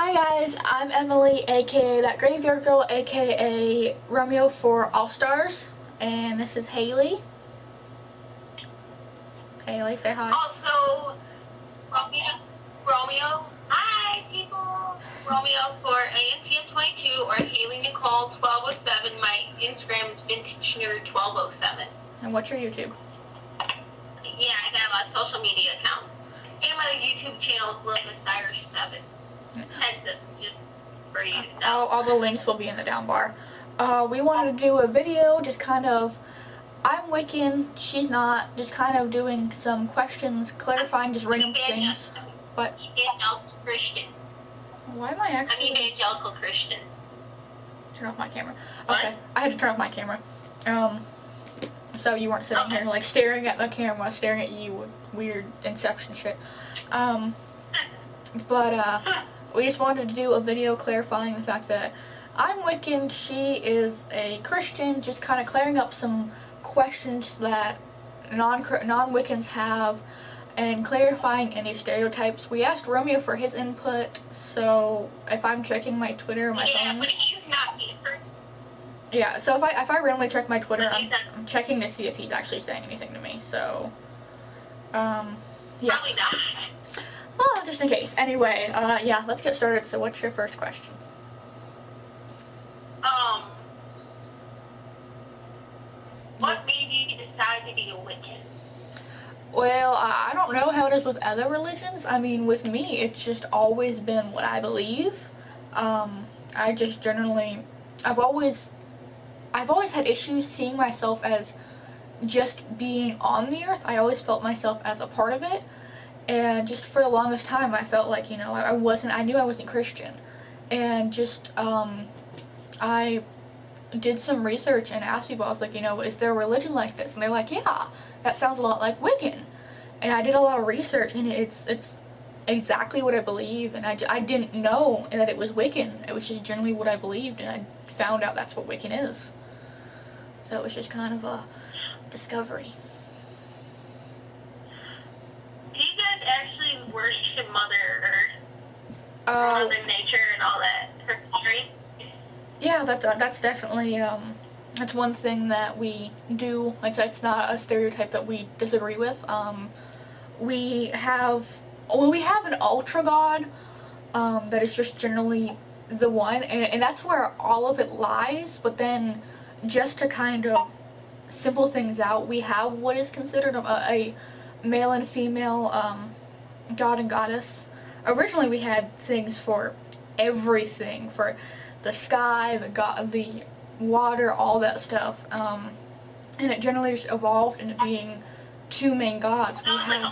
Hi guys, I'm Emily, aka That Graveyard Girl, aka Romeo for All Stars, and this is Haylee. Haylee, say hi. Also, Romeo. Hi, people. Romeo for ANTM22 or Haylee Nicole 1207. My Instagram is VintageNerd1207. And what's your YouTube? Yeah, I got a lot of social media accounts. And my YouTube channel is Little Miss Irish 7. Heads up, just for you to know. All the links will be in the down bar. We wanted to do a video, just kind of, I'm Wiccan, she's not, just kind of doing some questions, clarifying just random things. But Evangelical Christian. Why am I actually? I'm evangelical Christian. Turn off my camera. What? Okay, I had to turn off my camera. So you weren't sitting here like staring at the camera, staring at you with weird Inception shit. We just wanted to do a video clarifying the fact that I'm Wiccan, she is a Christian, just kind of clearing up some questions that non-Wiccans have and clarifying any stereotypes. We asked Romeo for his input, so if I'm checking my Twitter or my phone... but he's not answering. Yeah, so if I randomly check my Twitter, I'm checking to see if he's actually saying anything to me, so... yeah. Probably not. Well, just in case. Anyway, yeah, let's get started. So what's your first question? What made you decide to be a Wiccan? Well, I don't know how it is with other religions. I mean, with me, it's just always been what I believe. I just generally, I've always had issues seeing myself as just being on the earth. I always felt myself as a part of it. And just for the longest time, I felt like, you know, I knew I wasn't Christian. And just, I did some research and asked people, I was like, you know, is there a religion like this? And they're like, yeah, that sounds a lot like Wiccan. And I did a lot of research, and it's exactly what I believe. And I didn't know that it was Wiccan. It was just generally what I believed, and I found out that's what Wiccan is. So it was just kind of a discovery. Do you guys actually worship Mother Earth, Mother Nature, and all that? Her history? Yeah, that's definitely that's one thing that we do. It's not a stereotype that we disagree with. We have an ultra god that is just generally the one, and that's where all of it lies. But then, just to kind of simple things out, we have what is considered a male and female god and goddess. Originally, we had things for everything, for the sky, the water, all that stuff, and it generally just evolved into being two main gods. We had,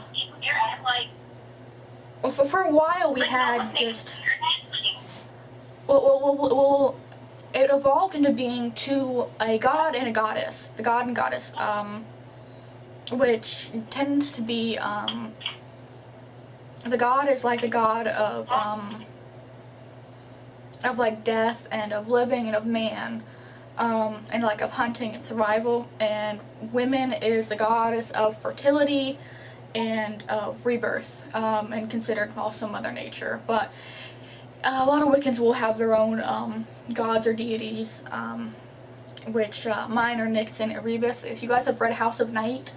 well, for a while we had just, well, it evolved into being a god and a goddess, the god and goddess, which tends to be, the god is like the god of like death and of living and of man, and like of hunting and survival, and women is the goddess of fertility and of rebirth, and considered also Mother Nature. But a lot of Wiccans will have their own gods or deities, which mine are Nyx and Erebus. If you guys have read House of Night,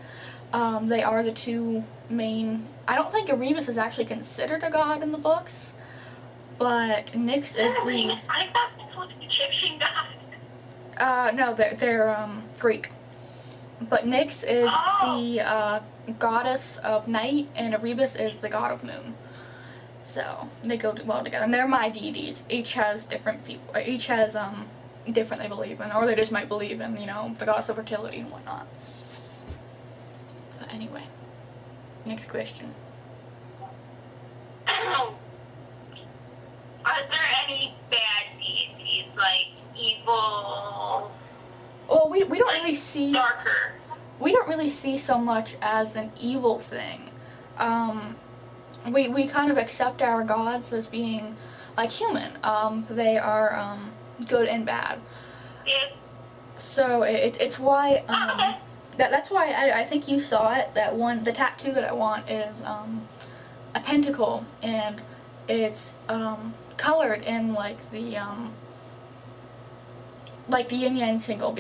they are the two main. I don't think Erebus is actually considered a god in the books, but Nyx is the... I thought this was an Egyptian god. No, they're Greek. But Nyx is the goddess of night, and Erebus is the god of moon. So they go well together, and they're my deities. Each has different people. Each has different they believe in, or they just might believe in, you know, the goddess of fertility and whatnot. But anyway, next question. Are there any bad deities, like evil? Well, we don't really see darker. We don't really see so much as an evil thing. We kind of accept our gods as being like human. They are good and bad. Yeah. So it's why that's why I think you saw it. The tattoo that I want is a pentacle, and it's colored in like the yin yang symbol,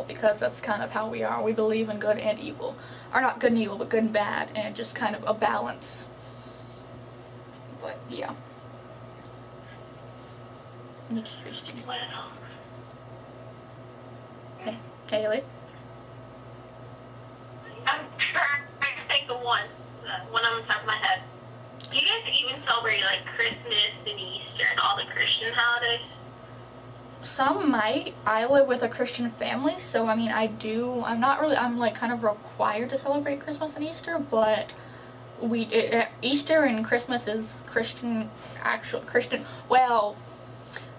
because that's kind of how we are. We believe in good and evil, or not good and evil, but good and bad, and just kind of a balance. But yeah. Next question. Hey, Haylee. I'm trying to think of one on the top of my head. Do you guys even celebrate like Christmas and Easter and all the Christian holidays? Some might. I live with a Christian family, so I mean I do. I'm like kind of required to celebrate Christmas and Easter, but Easter and Christmas is Christian, well,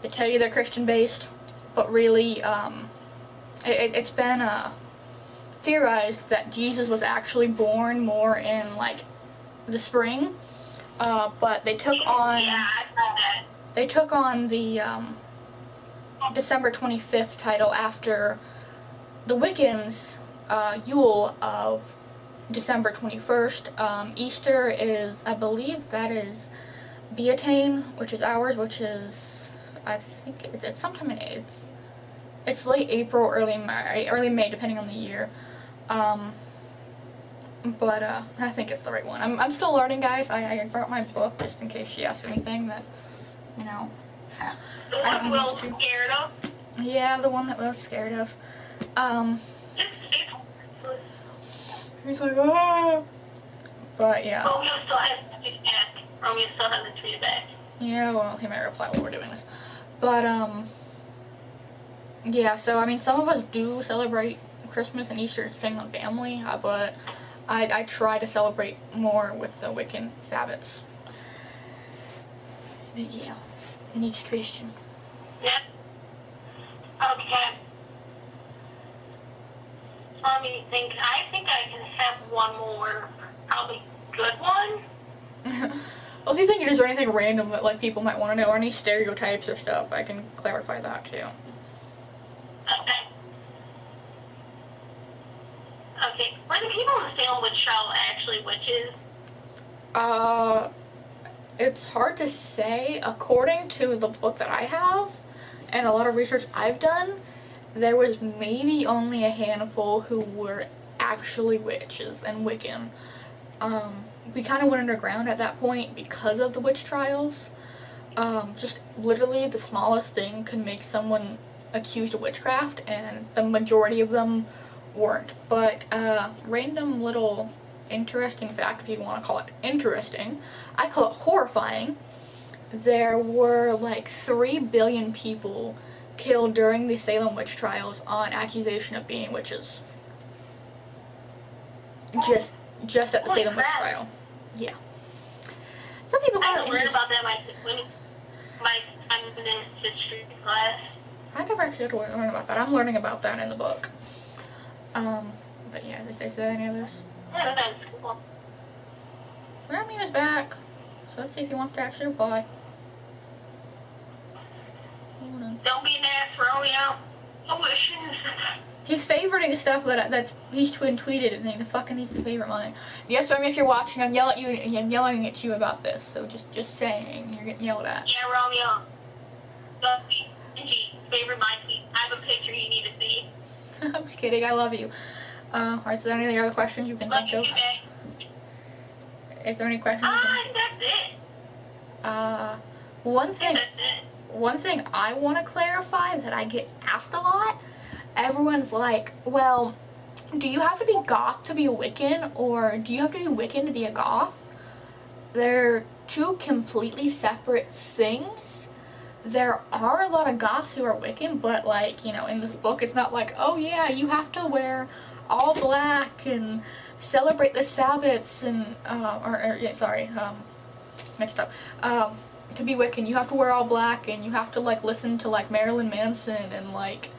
they tell you they're Christian based, but really it's been theorized that Jesus was actually born more in like the spring, but they took on the December 25th title after the Wiccans Yule of December 21st. Easter is, I believe that is Beatane, which is ours, which is, I think it's sometime in it's late April, early May, depending on the year. But I think it's the right one. I'm still learning, guys. I brought my book just in case she asks anything that, you know. The one Will's scared of? Yeah, the one that Will's scared of. He's like, ah. But yeah. Romeo still hasn't tweeted back. Yeah, well, he might reply while we're doing this. But yeah. So I mean, some of us do celebrate Christmas and Easter depending on family, but I try to celebrate more with the Wiccan Sabbats. But yeah. Next question. Yep. Okay. Let me think. I think I can have one more, probably good one. Well, if you think it is or anything random that like people might want to know, or any stereotypes or stuff, I can clarify that too. Okay. Okay. Were the people in the Salem witch trial actually witches? It's hard to say. According to the book that I have, and a lot of research I've done, there was maybe only a handful who were actually witches and Wiccan. We kind of went underground at that point because of the witch trials. Just literally the smallest thing could make someone accused of witchcraft, and the majority of them weren't. But random little interesting fact, if you want to call it interesting, I call it horrifying. There were like 3 billion people killed during the Salem witch trials on accusation of being witches. Just at the Salem witch trial. Yeah. Some people call it interesting. I learned about that in my history class. I never actually had to learn about that. I'm learning about that in the book. But yeah, is there any others? Yeah, that's cool. Romeo's back. So let's see if he wants to actually reply. Don't be an ass, Romeo. Wishes. He's favoriting stuff that's he's tweeted, and he fucking needs to favorite mine. Yes, Romeo, if you're watching, I'm yelling at you about this. So just saying, you're getting yelled at. Yeah, Romeo. Don't be stingy. Favorite my tweet. I have a picture you need to see. I'm just kidding. I love you. Alright, so are there any other questions you can think of? Is there any questions? That's it. One thing I want to clarify that I get asked a lot. Everyone's like, well, do you have to be goth to be a Wiccan, or do you have to be Wiccan to be a goth? They're two completely separate things. There are a lot of goths who are Wiccan, but like, you know, in this book it's not like, oh yeah, you have to wear all black and celebrate the Sabbats and mixed up. To be Wiccan, you have to wear all black and you have to like listen to like Marilyn Manson and like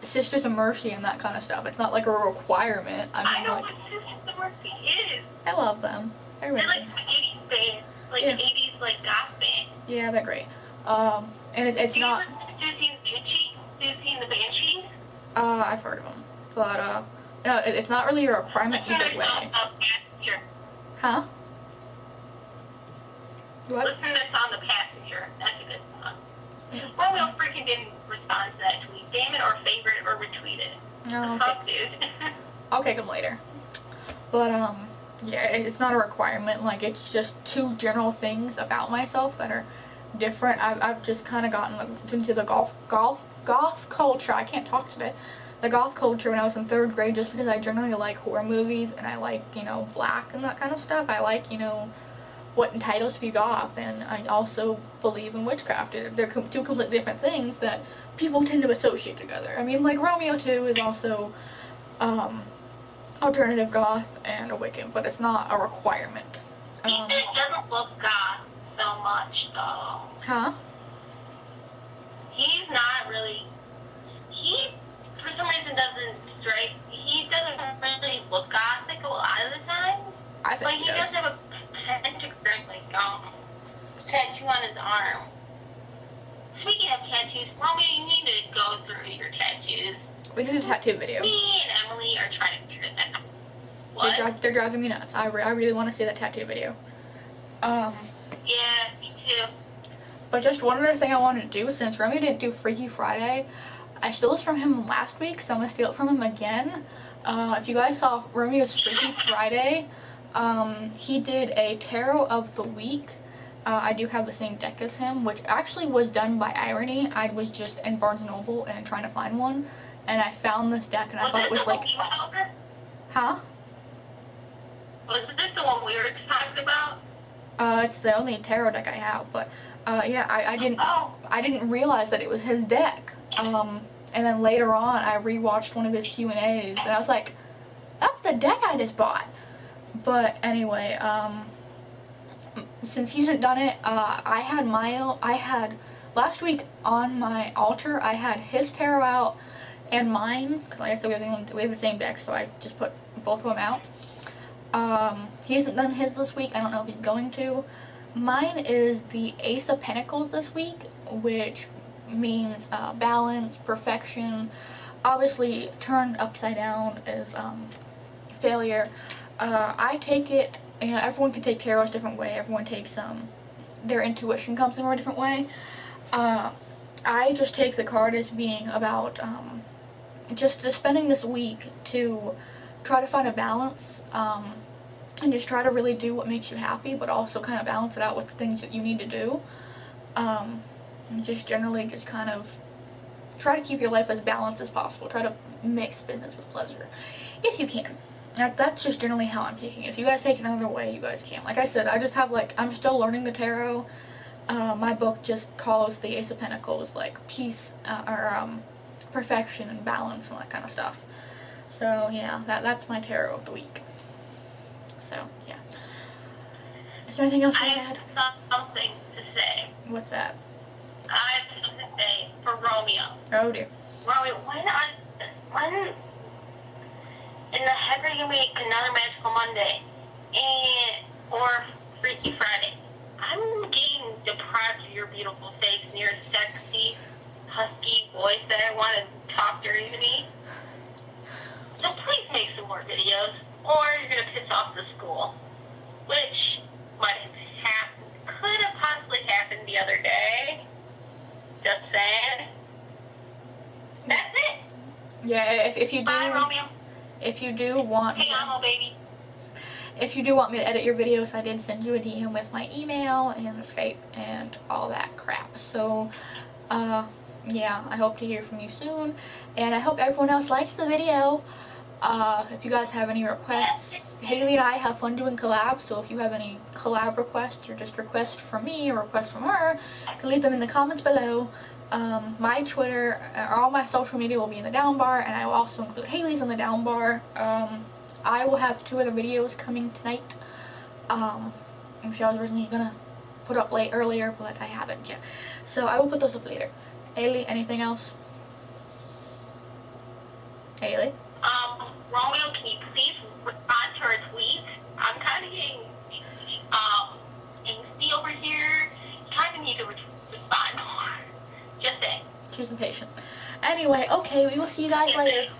Sisters of Mercy and that kind of stuff. It's not like a requirement. I know what Sisters of Mercy is. I love them. They're like the 80s band, like 80s like goth band. Yeah, they're great. And it's not. Do you seen the Banshees? I've heard of them, but no, it's not really a requirement either way. Huh? What? Listen to this on the passenger. That's a good song. Yeah. Romeo freaking didn't respond to that tweet. Damn it, or favorite or retweet it. Oh, Fuck, okay. dude. I'll kick him later. But, yeah, it's not a requirement. Like, it's just two general things about myself that are different. I've just kind of gotten into the goth culture. I can't talk today. The goth culture when I was in 3rd grade, just because I generally like horror movies and I like, you know, black and that kind of stuff. I like, you know, what entitles to be goth, and I also believe in witchcraft. They're two completely different things that people tend to associate together. I mean, like, Romeo 2 is also alternative goth and a Wiccan, but it's not a requirement. He doesn't look goth so much, though. Huh? He's not really... He, for some reason, he doesn't really look gothic a lot of the time. I think he does have a pentagram, like, tattoo on his arm. Speaking of tattoos, Romeo, you need to go through your tattoos. We did a tattoo video. Me and Emily are trying to figure that out. What? They're driving me nuts. I really want to see that tattoo video. Yeah, me too. But just one other thing I wanted to do, since Romeo didn't do Freaky Friday, I stole this from him last week, so I'm going to steal it from him again. If you guys saw Romeo's Freaky Friday, he did a Tarot of the Week. I do have the same deck as him, which actually was done by irony. I was just in Barnes & Noble and trying to find one, and I found this deck, and I thought it was like... Huh? Was this the one we were talking about? It's the only tarot deck I have, but, yeah, I didn't realize that it was his deck. And then later on, I rewatched one of his Q&As, and I was like, that's the deck I just bought. But anyway, since he hasn't done it, I had last week on my altar, I had his tarot out and mine, because like I said, we have the same deck, so I just put both of them out. He hasn't done his this week. I don't know if he's going to. Mine is the Ace of Pentacles this week, which means balance, perfection. Obviously, turned upside down is failure. I take it, you know, everyone can take tarots a different way. Everyone takes their intuition comes in a different way. I just take the card as being about just spending this week to try to find a balance, and just try to really do what makes you happy, but also kind of balance it out with the things that you need to do. Just generally just kind of try to keep your life as balanced as possible. Try to mix business with pleasure, if you can. That's just generally how I'm taking it. If you guys take it another way, you guys can. Like I said, I just have, like, I'm still learning the tarot. My book just calls the Ace of Pentacles, like, peace, or perfection and balance and that kind of stuff. So, yeah, that's my tarot of the week. So, yeah. Is there anything else you want to add? I have something to say. What's that? I have something to say for Romeo. Oh, dear. Romeo, when in the heck are you make another Magical Monday or Freaky Friday? I'm getting deprived of your beautiful face and your sexy, husky voice that I want to talk dirty to me. So please make some more videos, or you're going to piss off the school, which might have happened, could have possibly happened the other day. Just saying. That's it. Yeah, if you do... Bye, Romeo. If you do want... Hey, Amo, baby. If you do want me to edit your videos, I did send you a DM with my email and the Skype and all that crap. So, yeah, I hope to hear from you soon. And I hope everyone else likes the video. If you guys have any requests, Haylee and I have fun doing collabs. So if you have any collab requests or just requests from me or requests from her, you can leave them in the comments below. My Twitter, or all my social media will be in the down bar, and I will also include Haylee's in the down bar. I will have 2 other videos coming tonight, which I was originally gonna put up earlier, but I haven't yet. So I will put those up later. Haylee, anything else? Haylee? Romeo, can you please respond to her tweet? I'm kind of getting angsty over here. You kind of need to respond more. Just saying. She's impatient. Anyway, okay, we will see you guys later.